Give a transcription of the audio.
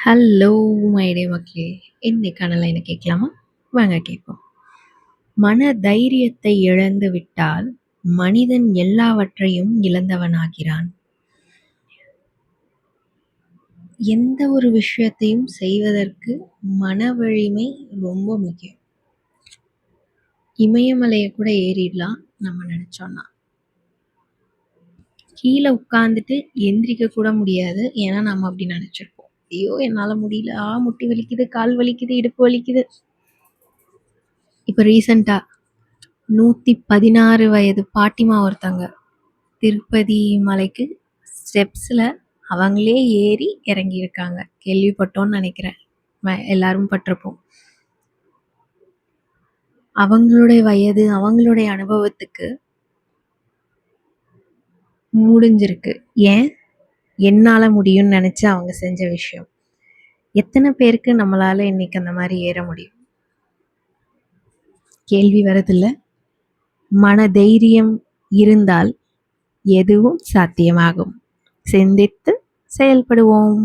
Hello my dear மக்களே! இன்னைக்கான லைன கேட்கலாமா? வாங்க கேட்போம். மன தைரியத்தை இழந்து விட்டால், மனிதன் எல்லாவற்றையும் இழந்தவனாகிறான். எந்த ஒரு விஷயத்தையும் செய்வதற்கு மன வலிமை ரொம்ப முக்கியம். இமயமலைய கூட ஏறிடலாம் நம்ம நெனச்சோம்னா. கீழ உட்காந்துட்டு எந்திரிக்க கூட முடியாது. ஏன்னா, நம்ம அப்படி நெனச்சிருப்போம். ஐயோ! என்னால முடியல. முட்டி வலிக்குது, கால் வலிக்குது, இடுப்பு வலிக்குது. இப்ப ரீசென்ட்டா 116 வயது பாட்டிமா ஒருத்தங்க திருப்பதி மலைக்கு ஸ்டெப்ஸில் அவங்களே ஏறி இறங்கியிருக்காங்க. கேள்விப்பட்டோன்னு நினைக்கிறேன். எல்லாரும் பட்டிருப்போம். அவங்களுடைய வயது, அவங்களுடைய அனுபவத்துக்கு முடிஞ்சிருக்கு. ஏன்? என்னால் முடியும்னு நினச்சி அவங்க செஞ்ச விஷயம். எத்தனை பேருக்கு நம்மளால் இன்னைக்கு அந்த மாதிரி ஏற முடியும்? கேள்வி வருதில்ல? மன தைரியம் இருந்தால் எதுவும் சாத்தியமாகும். சிந்தித்து செயல்படுவோம்.